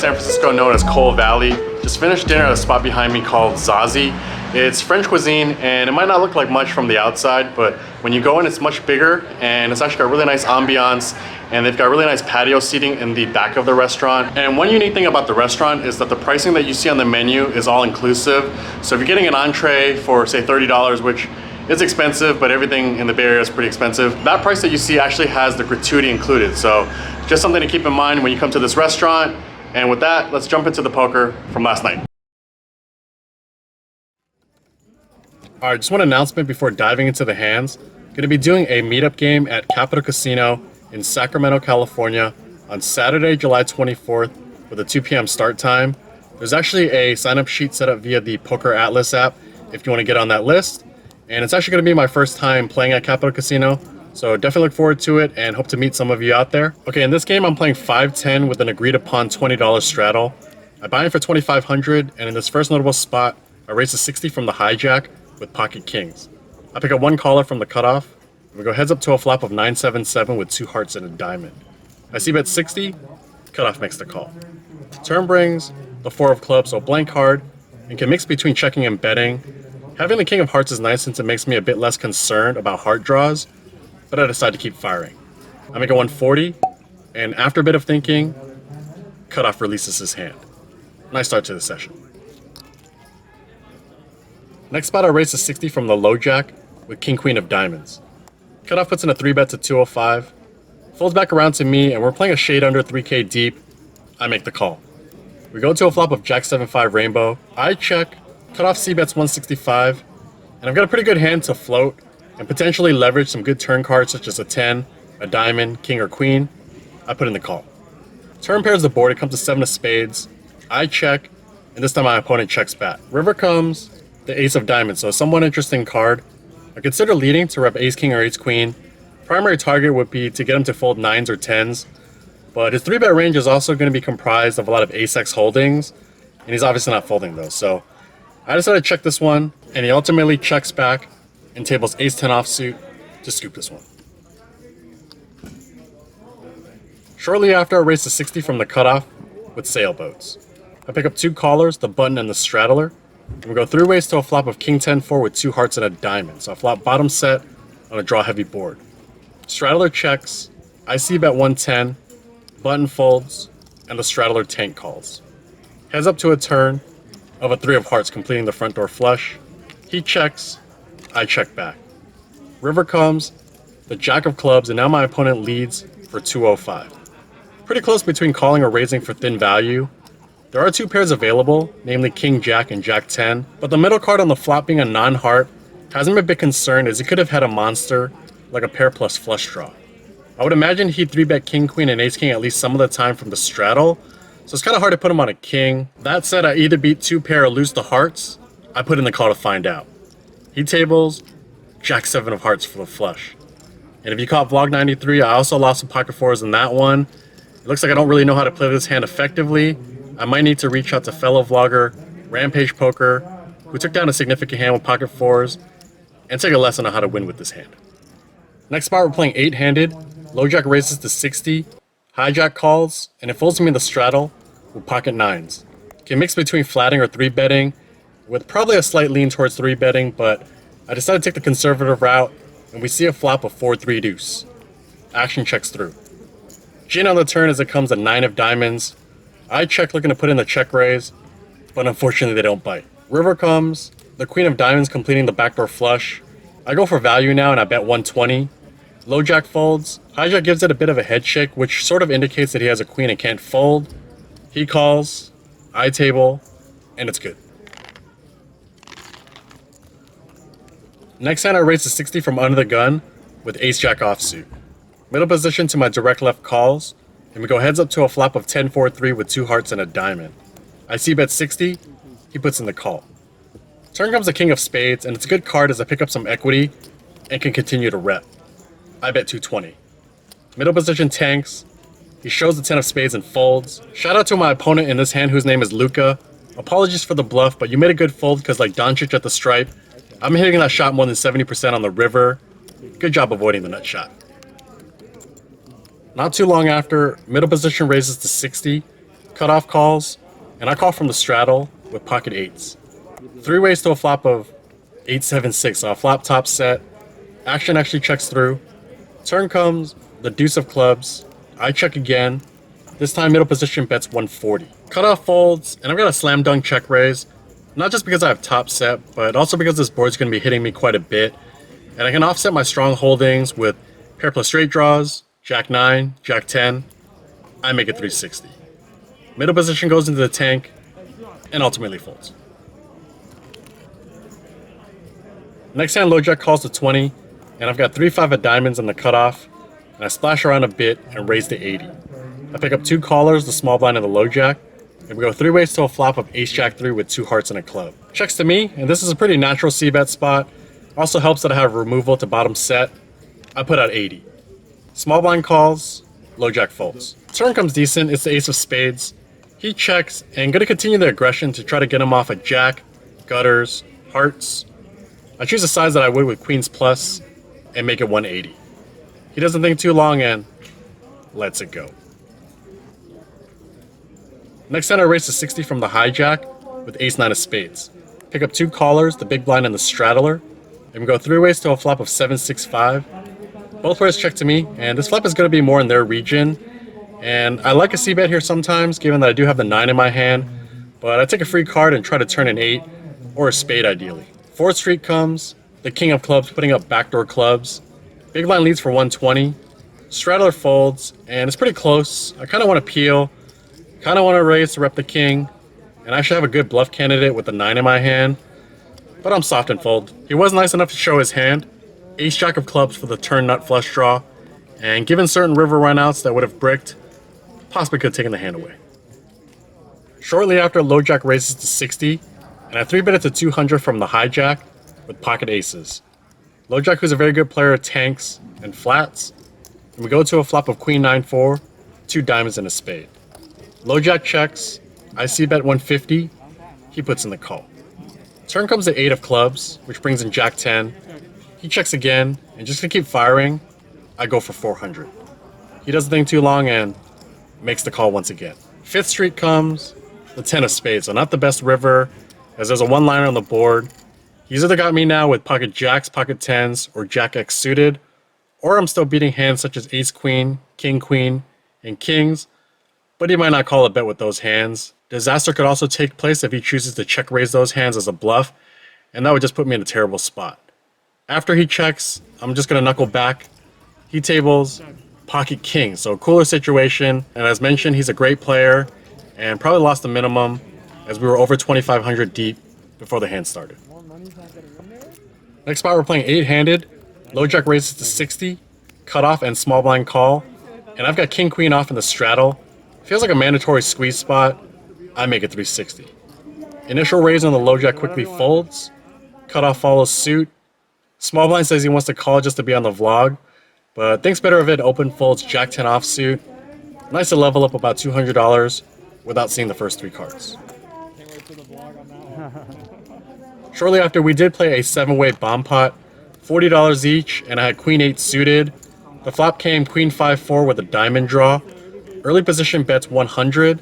San Francisco known as Coal Valley. Just finished dinner at a spot behind me called Zazie. It's French cuisine and it might not look like much from the outside, but when you go in it's much bigger and it's actually got really nice ambiance, and they've got really nice patio seating in the back of the restaurant. And one unique thing about the restaurant is that the pricing that you see on the menu is all inclusive. So if you're getting an entree for say $30, which is expensive, but everything in the Bay Area is pretty expensive, that price that you see actually has the gratuity included. So just something to keep in mind when you come to this restaurant. And with that, let's jump into the poker from last night. All right, just one announcement before diving into the hands. Going to be doing a meetup game at Capital Casino in Sacramento, California on Saturday, July 24th with a 2 p.m. start time. There's actually a sign-up sheet set up via the Poker Atlas app if you want to get on that list. And it's actually going to be my first time playing at Capital Casino, so definitely look forward to it and hope to meet some of you out there. Okay, in this game I'm playing 5-10 with an agreed upon $20 straddle. I buy in for $2,500, and in this first notable spot, I raise a 60 from the hijack with pocket kings. I pick up one caller from the cutoff, and we go heads up to a flop of 9-7-7 with 2 hearts and a diamond. I see bet 60, cutoff makes the call. Turn brings the 4 of clubs, so a blank card, and can mix between checking and betting. Having the king of hearts is nice since it makes me a bit less concerned about heart draws, but I decide to keep firing. I make a 140, and after a bit of thinking, cutoff releases his hand. Nice start to the session. Next spot, I raise a 60 from the low jack with king queen of diamonds. Cutoff puts in a 3-bet to 205. Folds back around to me, and we're playing a shade under 3K deep. I make the call. We go to a flop of jack 7-5 rainbow. I check. Cutoff c-bets 165. And I've got a pretty good hand to float and potentially leverage some good turn cards such as a 10, a diamond, king or queen. I put in the call. Turn pairs the board. It comes to 7 of spades. I check, and this time my opponent checks back. River comes the ace of diamonds, so a somewhat interesting card. I consider leading to rep ace king or ace queen. Primary target would be to get him to fold 9s or 10s, but his 3-bet range is also going to be comprised of a lot of ace-x holdings, and he's obviously not folding those. So I decided to check this one, and he ultimately checks back and tables ace-10 offsuit to scoop this one. Shortly after, I raise to 60 from the cutoff with sailboats. I pick up 2 callers, the button and the straddler. And we go 3 ways to a flop of king 10-4 with 2 hearts and a diamond. So I flop bottom set on a draw heavy board. Straddler checks, I see bet 110, button folds, and the straddler tank calls. Heads up to a turn of a 3 of hearts completing the front door flush. He checks, I check back. River comes, the jack of clubs, and now my opponent leads for 205. Pretty close between calling or raising for thin value. There are 2 pairs available, namely King Jack and Jack 10, but the middle card on the flop being a non-heart has me a bit concerned as he could have had a monster like a pair plus flush draw. I would imagine he'd 3-bet King Queen and Ace King at least some of the time from the straddle, so it's kind of hard to put him on a king. That said, I either beat 2 pair or lose the hearts. I put in the call to find out. He tables Jack 7 of hearts for the flush. And if you caught Vlog 93, I also lost some pocket 4s in that one. It looks like I don't really know how to play this hand effectively. I might need to reach out to fellow vlogger Rampage Poker, who took down a significant hand with pocket 4s, and take a lesson on how to win with this hand. Next spot, we're playing 8-handed. Low jack raises to 60. Hijack calls, and it folds me in the straddle with pocket 9s. Can mix between flatting or 3-betting, with probably a slight lean towards 3-betting, but I decided to take the conservative route, and we see a flop of 4-3 deuce. Action checks through. Gin on the turn as it comes a 9 of diamonds. I check looking to put in the check raise, but unfortunately they don't bite. River comes, the queen of diamonds completing the backdoor flush. I go for value now and I bet 120. Low jack folds. Hijack gives it a bit of a head shake, which sort of indicates that he has a queen and can't fold. He calls, I table, and it's good. Next hand I raise to 60 from under the gun with ace jack offsuit. Middle position to my direct left calls, and we go heads up to a flop of 10-4-3 with 2 hearts and a diamond. I see bet 60, he puts in the call. Turn comes the king of spades, and it's a good card as I pick up some equity and can continue to rep. I bet 220. Middle position tanks, he shows the 10 of spades and folds. Shout out to my opponent in this hand whose name is Luca. Apologies for the bluff, but you made a good fold because like Doncic at the stripe, I'm hitting that shot more than 70% on the river. Good job avoiding the nut shot. Not too long after, middle position raises to 60. cutoff calls, and I call from the straddle with pocket eights. Three ways to a flop of 8-7-6, so a flop top set. Action actually checks through. Turn comes the deuce of clubs. I check again. This time middle position bets 140. Cutoff folds, and I've got a slam dunk check raise. Not just because I have top set, but also because this board's going to be hitting me quite a bit. And I can offset my strong holdings with pair plus straight draws, jack 9, jack 10. I make it 360. Middle position goes into the tank, and ultimately folds. Next hand, low jack calls to 20, and I've got 3-5 of diamonds in the cutoff, and I splash around a bit and raise to 80. I pick up 2 callers, the small blind and the low jack, and we go 3 ways to a flop of ace jack 3 with 2 hearts and a club. Checks to me, and this is a pretty natural c-bet spot. Also helps that I have removal to bottom set. I put out 80. Small blind calls, low jack folds. Turn comes decent, it's the ace of spades. He checks, and gonna continue the aggression to try to get him off a jack, gutters, hearts. I choose a size that I would with queens plus, and make it 180. He doesn't think too long and lets it go. Next hand I raise to 60 from the hijack with ace 9 of spades. Pick up 2 callers, the big blind and the straddler, and we go 3 ways to a flop of 7-6-5. Both players check to me, and this flop is going to be more in their region. And I like a c-bet here sometimes, given that I do have the 9 in my hand, but I take a free card and try to turn an 8, or a spade ideally. 4th street comes, the king of clubs putting up backdoor clubs. Big blind leads for 120. Straddler folds, and it's pretty close. I kind of want to peel, kind of want to raise to rep the king, and I should have a good bluff candidate with the 9 in my hand, but I'm soft and fold. He was nice enough to show his hand. Ace jack of clubs for the turn nut flush draw, and given certain river runouts that would have bricked, possibly could have taken the hand away. Shortly after, low jack raises to 60, and I 3-bet it to 200 from the hijack with pocket aces. Low jack, who's a very good player, tanks and flats, and we go to a flop of queen 9-4, 2 diamonds and a spade. Low jack checks, I c-bet 150, he puts in the call. Turn comes the 8 of clubs, which brings in jack 10. He checks again, and just to keep firing, I go for 400. He doesn't think too long and makes the call once again. 5th street comes, the 10 of spades, so not the best river, as there's a one-liner on the board. He's either got me now with pocket jacks, pocket 10s, or jack X suited, or I'm still beating hands such as ace queen, king queen, and kings, but he might not call a bet with those hands. Disaster could also take place if he chooses to check raise those hands as a bluff, and that would just put me in a terrible spot. After he checks, I'm just going to knuckle back. He tables pocket king, so a cooler situation, and as mentioned, he's a great player, and probably lost the minimum, as we were over 2,500 deep before the hand started. Next spot, we're playing 8-handed. Low jack raises to 60, cutoff and small blind call, and I've got king queen off in the straddle. Feels like a mandatory squeeze spot. I make it 360. Initial raise on the low jack quickly folds. Cutoff follows suit. Small blind says he wants to call just to be on the vlog, but thinks better of it. Open folds jack 10 offsuit. Nice to level up about $200 without seeing the first 3 cards. Shortly after, we did play a 7-way bomb pot, $40 each, and I had queen 8 suited. The flop came queen 5-4 with a diamond draw. Early position bets 100.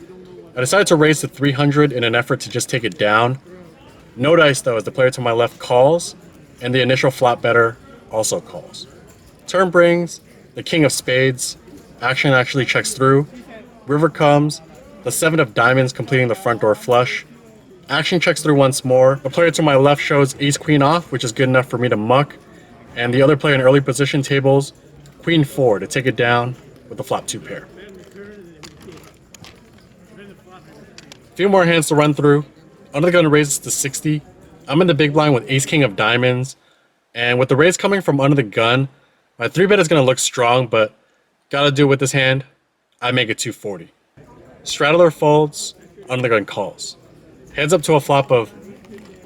I decided to raise to 300 in an effort to just take it down. No dice though, as the player to my left calls, and the initial flop better also calls. Turn brings the king of spades. Action actually checks through. River comes, the 7 of diamonds completing the front door flush. Action checks through once more. The player to my left shows ace queen off, which is good enough for me to muck, and the other player in early position tables queen 4 to take it down with the flop 2 pair. Few more hands to run through. Under the gun raises to 60. I'm in the big blind with ace king of diamonds, and with the raise coming from under the gun, my 3-bet is going to look strong, but gotta do it with this hand. I make it 240. Straddler folds, under the gun calls. Heads up to a flop of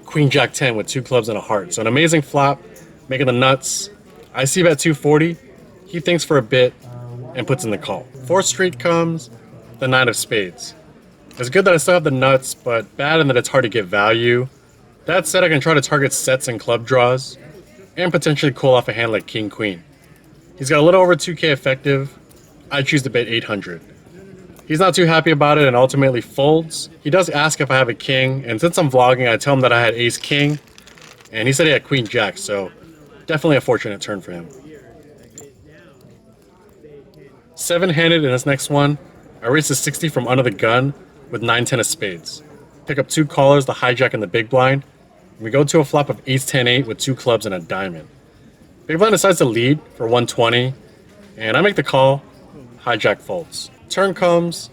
queen jack 10 with 2 clubs and a heart. So an amazing flop, making the nuts. I see bet 240. He thinks for a bit and puts in the call. 4th street comes, the 9 of spades. It's good that I still have the nuts, but bad in that it's hard to get value. That said, I can try to target sets and club draws, and potentially cool off a hand like king queen. He's got a little over 2k effective. I choose to bet 800. He's not too happy about it and ultimately folds. He does ask if I have a king, and since I'm vlogging, I tell him that I had ace king, and he said he had queen jack, so definitely a fortunate turn for him. Seven-handed in this next one, I raised a 60 from under the gun with 9-10 of spades. Pick up 2 callers, the hijack and the big blind. And we go to a flop of ace 10-8 with 2 clubs and a diamond. Big blind decides to lead for 120, and I make the call. Hijack folds. Turn comes,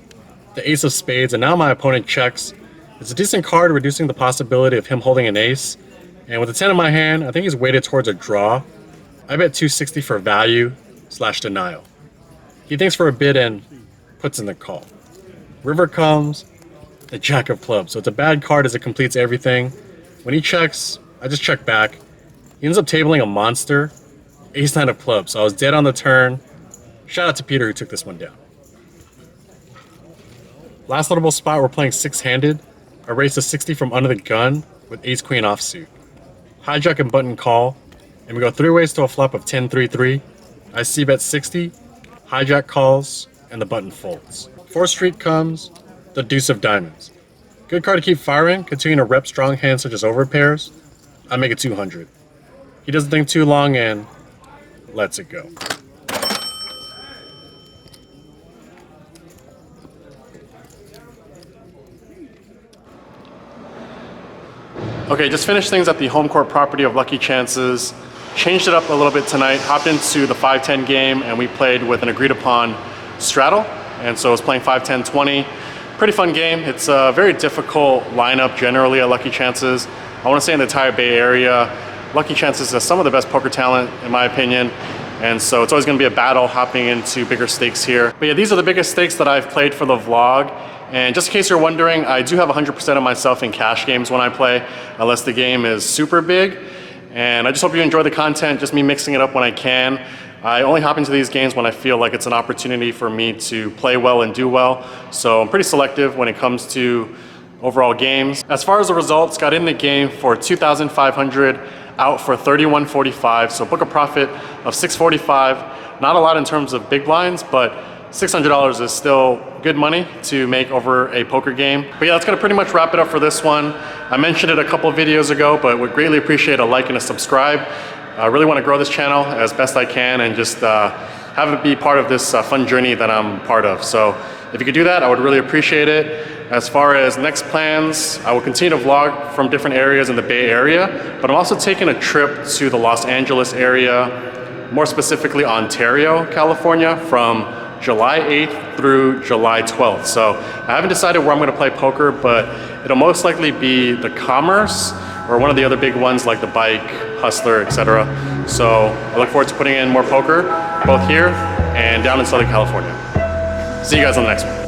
the ace of spades, and now my opponent checks. It's a decent card, reducing the possibility of him holding an ace. And with the 10 in my hand, I think he's weighted towards a draw. I bet 260 for value / denial. He thinks for a bid and puts in the call. River comes, the jack of clubs. So it's a bad card as it completes everything. When he checks, I just check back. He ends up tabling a monster, ace 9 of clubs. So I was dead on the turn. Shout out to Peter who took this one down. Last notable spot, we're playing 6-handed. I raised a 60 from under the gun with ace queen offsuit. Hijack and button call, and we go 3 ways to a flop of 10-3-3. I c-bet 60, hijack calls, and the button folds. 4th street comes, the deuce of diamonds. Good card to keep firing, continuing to rep strong hands such as overpairs. I make it 200. He doesn't think too long and lets it go. Okay, just finished things at the home court property of Lucky Chances. Changed it up a little bit tonight, hopped into the 5-10 game, and we played with an agreed upon straddle. And so I was playing 5-10-20. Pretty fun game. It's a very difficult lineup generally at Lucky Chances. I want to say in the entire Bay Area, Lucky Chances has some of the best poker talent in my opinion. And so it's always going to be a battle hopping into bigger stakes here. But yeah, these are the biggest stakes that I've played for the vlog. And just in case you're wondering, I do have 100% of myself in cash games when I play, unless the game is super big. And I just hope you enjoy the content, just me mixing it up when I can. I only hop into these games when I feel like it's an opportunity for me to play well and do well. So I'm pretty selective when it comes to overall games. As far as the results, got in the game for 2,500, out for 31.45. So book a profit of 645. Not a lot in terms of big blinds, but $600 is still good money to make over a poker game. But yeah, that's gonna pretty much wrap it up for this one. I mentioned it a couple of videos ago, but would greatly appreciate a like and a subscribe. I really wanna grow this channel as best I can and just have it be part of this fun journey that I'm part of. So if you could do that, I would really appreciate it. As far as next plans, I will continue to vlog from different areas in the Bay Area, but I'm also taking a trip to the Los Angeles area, more specifically Ontario, California, from July 8th through July 12th. So I haven't decided where I'm going to play poker, but it'll most likely be the Commerce or one of the other big ones like the Bike, Hustler, etc. So I look forward to putting in more poker, both here and down in Southern California. See you guys on the next one.